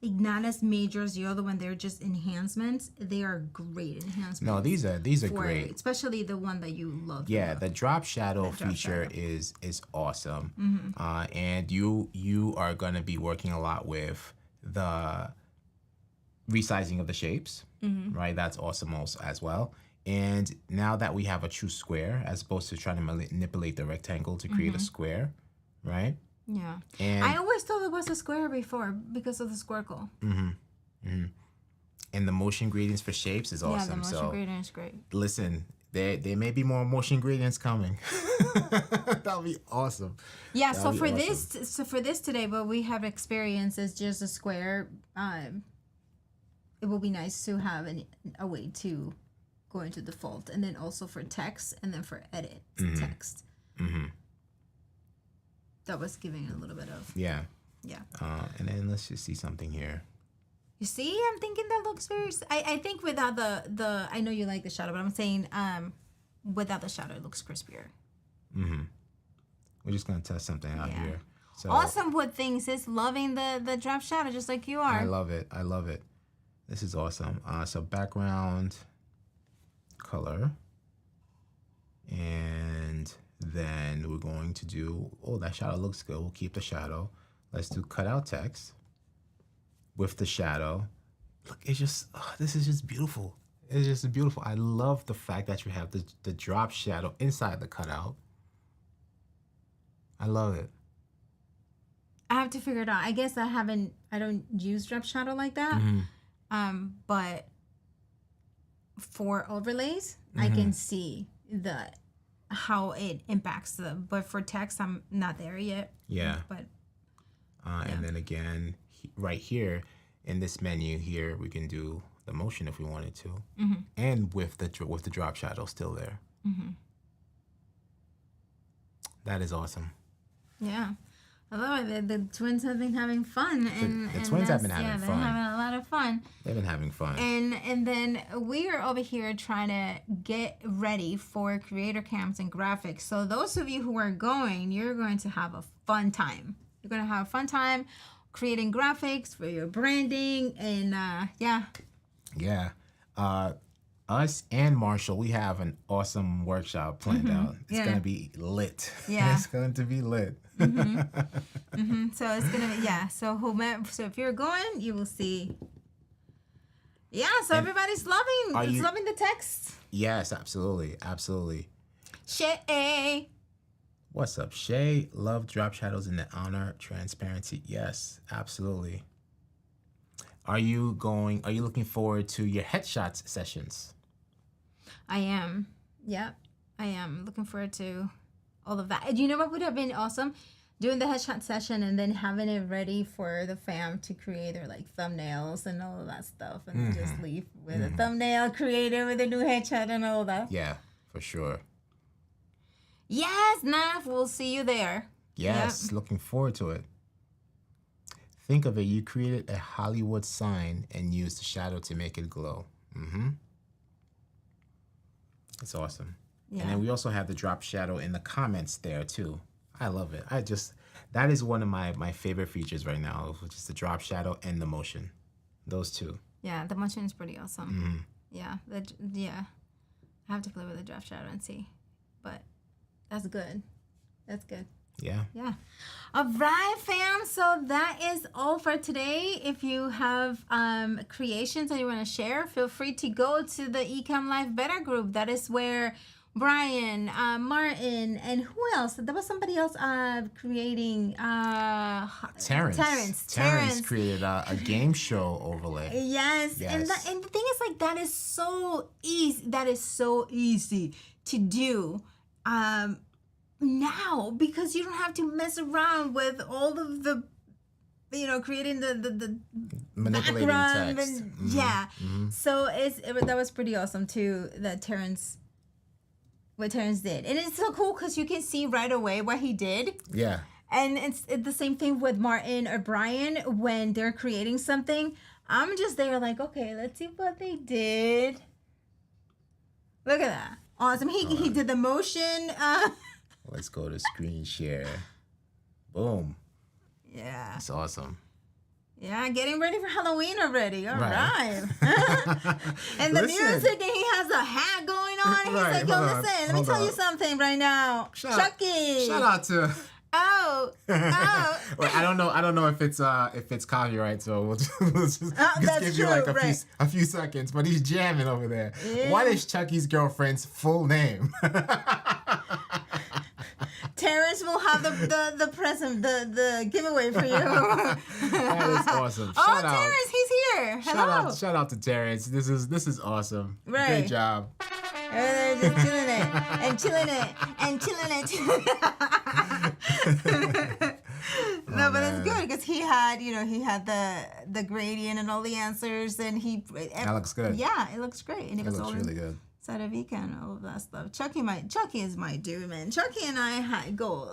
not as major as the other one, they're just enhancements. They are great enhancements. No, these are great, especially the one that you love. Yeah, the drop shadow feature is awesome, and you are gonna be working a lot with the resizing of the shapes, right? That's awesome also as well. And now that we have a true square, as opposed to trying to manipulate the rectangle to create a square, right? Yeah. And I always thought it was a square before because of the squircle. And the motion gradients for shapes is awesome. Yeah, the motion gradient is great. Listen, there may be more motion gradients coming. That'll be awesome. Yeah, so for this today, what we have experienced is just a square. It will be nice to have a way to go into default, and then also for text, and then for edit text. That was giving a little bit of yeah. And then let's just see something here. You see, I'm thinking that looks very. I think without the I know you like the shadow, but I'm saying without the shadow, it looks crispier. We're just gonna test something out here. So awesome with things is loving the drop shadow just like you are. I love it. This is awesome. So background color, and then we're going to do, that shadow looks good. We'll keep the shadow. Let's do cutout text with the shadow. Look, it's just, this is just beautiful. It's just beautiful. I love the fact that you have the drop shadow inside the cutout. I love it. I have to figure it out. I guess I don't use drop shadow like that. But for overlays, I can see how it impacts but for text, I'm not there yet. Yeah. But and then again, right here in this menu here, we can do the motion if we wanted to, and with the drop shadow still there. That is awesome. Yeah, Although the twins have been having fun, and The twins have been having they're fun. having a lot of fun. They've been having fun. And then we are over here trying to get ready for creator camps and graphics. So those of you who are going, you're going to have a fun time. You're going to have a fun time creating graphics for your branding, and yeah. Yeah. Us and Marshall, we have an awesome workshop planned out. It's going to be lit. Yeah. It's going to be lit. So it's going to be, yeah. So if you're going, you will see. Yeah, so everybody's loving the text. Yes, absolutely. Absolutely. Shay. What's up, Shay? Love drop shadows in the honor transparency. Yes, absolutely. Are you looking forward to your headshots sessions? I am. Yep. I am looking forward to all of that. And you know what would have been awesome? Doing the headshot session and then having it ready for the fam to create their like thumbnails and all of that stuff, and just leave with a thumbnail created with a new headshot and all of that. Yeah, for sure. Yes, Nav, we'll see you there. Yes, looking forward to it. Think of it, you created a Hollywood sign and used the shadow to make it glow. It's awesome. Yeah. And then we also have the drop shadow in the comments there too. I love it. That is one of my favorite features right now, which is the drop shadow and the motion. Those two. Yeah, the motion is pretty awesome. Yeah, I have to play with the drop shadow and see, but that's good. That's good. Yeah. Yeah. All right, fam. So that is all for today. If you have creations that you want to share, feel free to go to the Ecamm Life Better group. That is where Brian, Martin, and who else? There was somebody else creating. Terrence created a game show overlay. Yes. And the thing is, like, that is so easy. That is so easy to do. Now, because you don't have to mess around with all of the, creating the manipulating background text. and so that was pretty awesome too, that what Terrence did, and it's so cool because you can see right away what he did. Yeah. And it's the same thing with Martin or Brian when they're creating something. I'm just there like, okay, let's see what they did. Look at that, awesome. He did the motion. Let's go to screen share. Boom. Yeah. That's awesome. Yeah, getting ready for Halloween already. All right. And the Listen. music, and he has a hat going on. And he's like, yo, listen, let me tell you something right now. Chucky. Shout out to... Oh. Wait, I don't know if it's copyright, so we'll just give you like a few seconds. But he's jamming over there. Yeah. What is Chucky's girlfriend's full name? Terrence will have the present, the giveaway for you. That is awesome. Shout out. Terrence, he's here. Hello. Shout out to Terrence. This is awesome. Right. Great job. And they're just chilling it. No, but it's good because he had the gradient and all the answers, and that looks good. Yeah, it looks great, and it was looks really good. Side of Ecamm and all of that stuff. Chucky is my dude, man. Chucky and I go.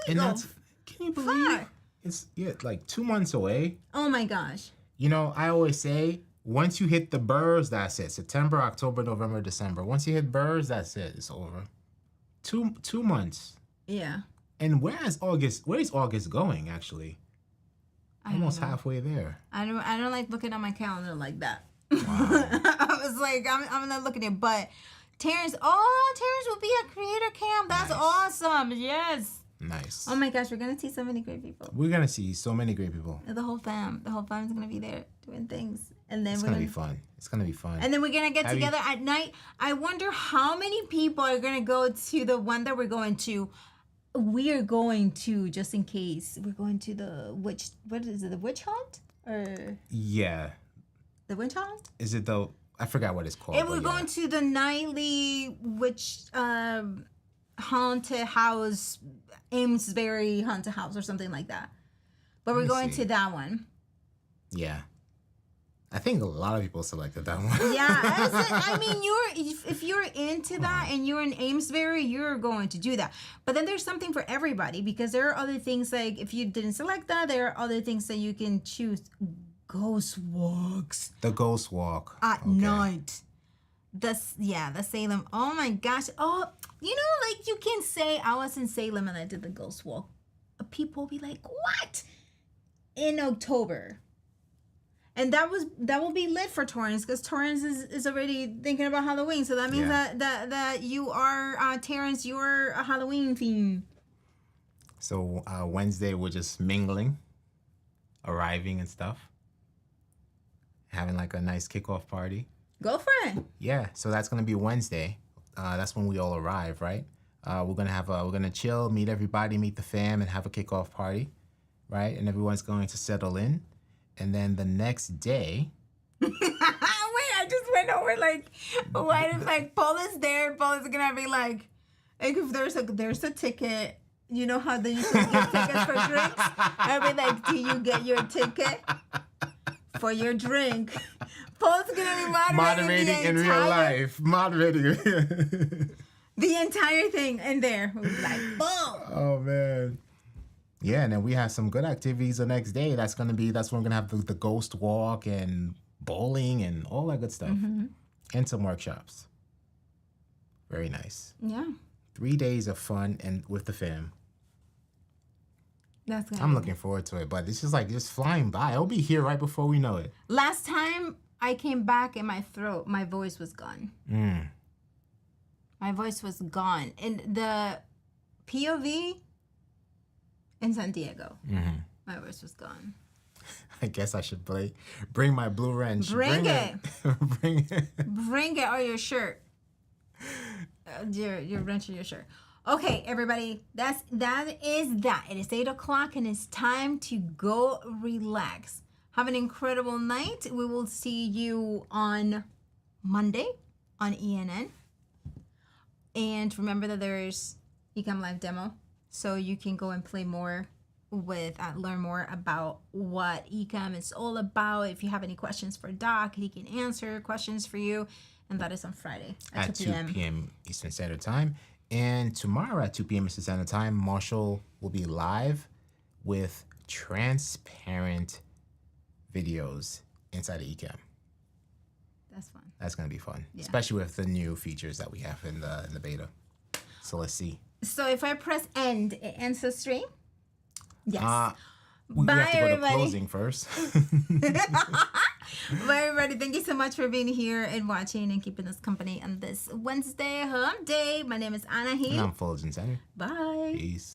And that's, can you believe it's like 2 months away? Oh my gosh. I always say, once you hit the burrs, that's it. September, October, November, December. Once you hit burrs, that's it. It's over. 2 months. Yeah. And where is August going, actually? Almost halfway there. I don't like looking at my calendar like that. Wow. I was like, I'm not looking at it, but Terrence will be at Creator Camp. That's awesome. Yes. Nice. Oh my gosh, we're gonna see so many great people. We're gonna see so many great people. The whole fam is gonna be there doing things, and then it's gonna be fun. It's gonna be fun. And then we're gonna get together at night. I wonder how many people are gonna go to the one that we're going to. We are going to, just in case, we're going to the witch. What is it? The witch hunt or? Yeah. The witch hunt? Is it the? I forgot what it's called. And we're going to the nightly witch haunted house, Amesbury haunted house or something like that. But we're going to that one. Yeah. I think a lot of people selected that one. I mean, if you're into that and you're in Amesbury, you're going to do that. But then there's something for everybody, because there are other things, like if you didn't select that, there are other things that you can choose. Ghost walks. The ghost walk. At night. The Salem. Oh my gosh. Oh, you know, like you can say I was in Salem and I did the ghost walk. People will be like, what? In October. And that will be lit for Torrance, because Torrance is already thinking about Halloween. So that means that you are Terrence, you're a Halloween theme. So Wednesday we're just mingling, arriving and stuff, having like a nice kickoff party. Go for it. Yeah, so that's gonna be Wednesday. That's when we all arrive, right? We're gonna chill, meet everybody, meet the fam, and have a kickoff party, right? And everyone's going to settle in. And then the next day... Wait, I just went over, like, what if, like, Paul is there? Paul is going to be like, if there's a ticket, you know how they used to get tickets for drinks? I'll be like, do you get your ticket for your drink? Paul's going to be moderating in real life. Moderating. The entire thing in there. We'll be like, boom. Oh, man. Yeah, and then we have some good activities the next day. That's when we're gonna have the ghost walk and bowling and all that good stuff, and some workshops. Very nice. Yeah. 3 days of fun and with the fam. I'm looking forward to it, but it's just flying by. I'll be here right before we know it. Last time I came back and my voice was gone. My voice was gone, and the POV. In San Diego. My voice was gone. I guess I should bring my blue wrench. Bring it. Bring it. Bring it, or your shirt. Your wrench or your shirt. Okay, everybody. That is that. It is 8 o'clock and it's time to go relax. Have an incredible night. We will see you on Monday on ENN. And remember that there's Ecamm Live Demo. So you can go and play more with, learn more about what Ecamm is all about. If you have any questions for Doc, he can answer questions for you. And that is on Friday at 2 p.m. Eastern Standard Time. And tomorrow at 2 p.m. Eastern Standard Time, Marshall will be live with transparent videos inside of Ecamm. That's fun. That's going to be fun, especially with the new features that we have in the beta. So let's see. So if I press end, it ends the stream? Yes. We Bye, have to go everybody. to closing first. Bye, everybody. Thank you so much for being here and watching and keeping us company on this Wednesday hump day. My name is Anna. And I'm Fuljens. Bye. Peace.